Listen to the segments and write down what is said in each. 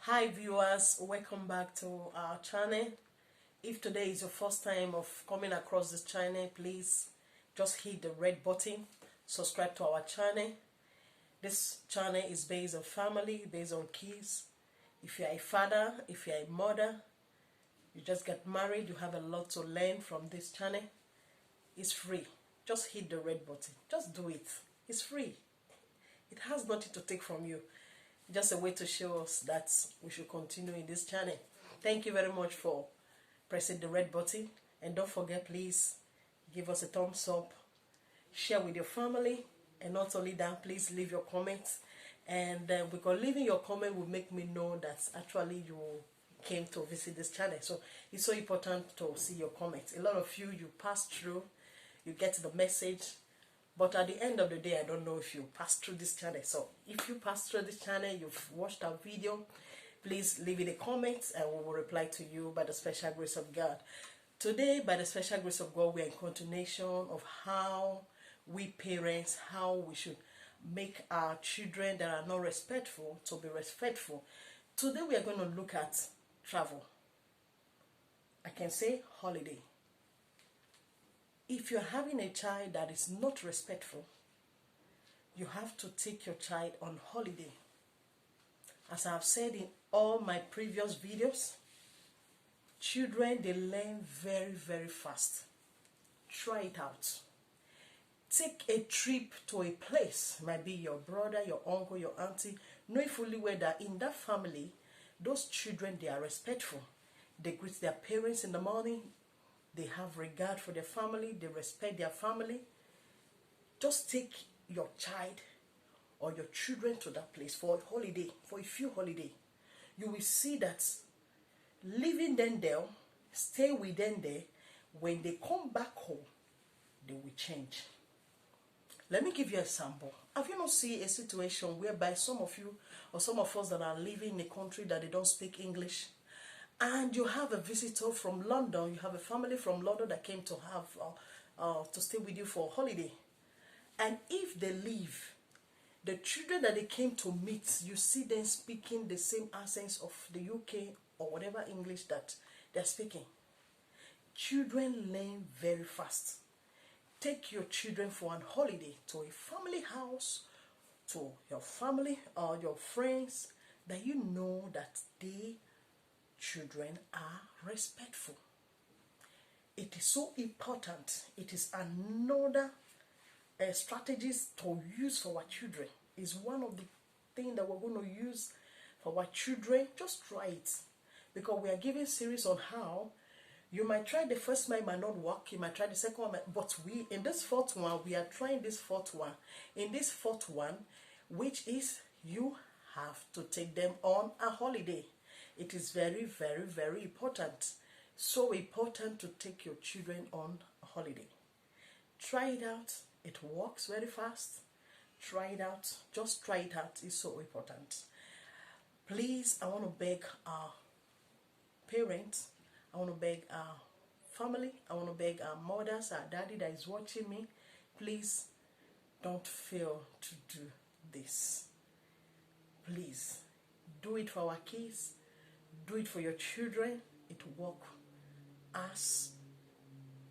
Hi viewers, welcome back to our channel. If today is your first time of coming across this channel, please just hit the red button, subscribe to our channel. This channel is based on family, based on kids. If you are a father, if you are a mother, you just get married, you have a lot to learn from this channel. It's free. Just hit the red button. Just do it. It's free. It has nothing to take from you. Just a way to show us that we should continue in this channel. Thank you very much for pressing the red button, and don't forget, please give us a thumbs up, share with your family, and not only that, please leave your comments, and because leaving your comment will make me know that actually you came to visit this channel. So it's so important to see your comments. A lot of you pass through, you get the message, but at the end of the day, I don't know if you pass through this channel. So if you pass through this channel, you've watched our video, please leave in the comments and we will reply to you by the special grace of God. Today, by the special grace of God, we are in continuation of how we parents, how we should make our children that are not respectful to be respectful. Today we are going to look at travel. I can say holiday. If you're having a child that is not respectful, you have to take your child on holiday. As I've said in all my previous videos, children, they learn very, very fast. Try it out. Take a trip to a place, might be your brother, your uncle, your auntie. Know fully well that in that family, those children, they are respectful. They greet their parents in the morning. They have regard for their family. They respect their family. Just take your child or your children to that place for a holiday, for a few holidays. You will see that leaving them there, stay with them there, when they come back home, they will change. Let me give you an example. Have you not seen a situation whereby some of you or some of us that are living in a country that they don't speak English, and you have a visitor from London, you have a family from London that came to have to stay with you for a holiday, and if they leave, the children that they came to meet, you see them speaking the same accents of the UK or whatever English that they're speaking. Children learn very fast. Take your children for an holiday to a family house, to your family or your friends that you know that they children are respectful. It is so important. It is another strategies to use for our children. Is one of the things that we're going to use for our children. Just try it, because we are giving series on how you might try the first one, it might not work. You might try the second one, but we in this fourth one, we are trying this fourth one. In this fourth one, which is you have to take them on a holiday. It is very, very, very important. So important to take your children on a holiday. Try it out. It works very fast. Try it out. Just try it out. It's so important. Please, I want to beg our parents, I want to beg our family, I want to beg our mothers, our daddy that is watching me, please don't fail to do this. Please do it for our kids. Do it for your children. It works as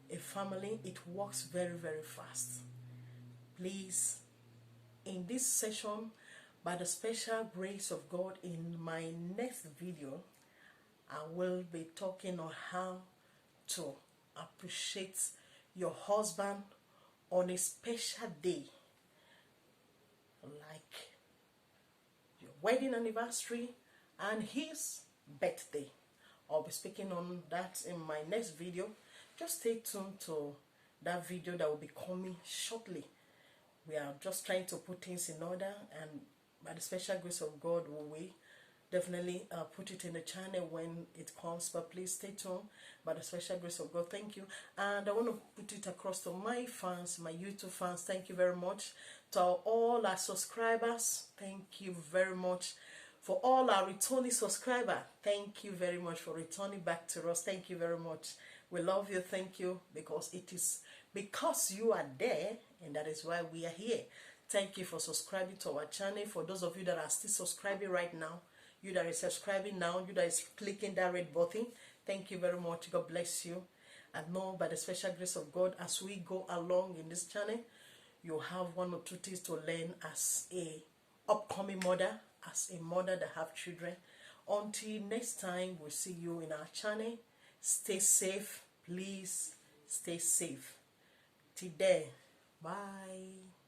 a family. It works very, very fast. Please, in this session, by the special grace of God, in my next video, I will be talking on how to appreciate your husband on a special day, like your wedding anniversary and his birthday. I'll be speaking on that in my next video. Just stay tuned to that video that will be coming shortly. We are just trying to put things in order, and by the special grace of God, we definitely put it in the channel when it comes. But please stay tuned by the special grace of God. Thank you. And I want to put it across to my fans, my YouTube fans. Thank you very much. To all our subscribers, thank you very much. For all our returning subscribers, thank you very much for returning back to us. Thank you very much. We love you. Thank you, because it is because you are there, and that is why we are here. Thank you for subscribing to our channel. For those of you that are still subscribing right now, You that is subscribing now, you that is clicking that red button, thank you very much. God bless you. And know by the special grace of God, as we go along in this channel, you have one or two things to learn as a upcoming mother, as a mother that have children. Until next time, we'll see you in our channel. Stay safe. Please stay safe. Till then, bye.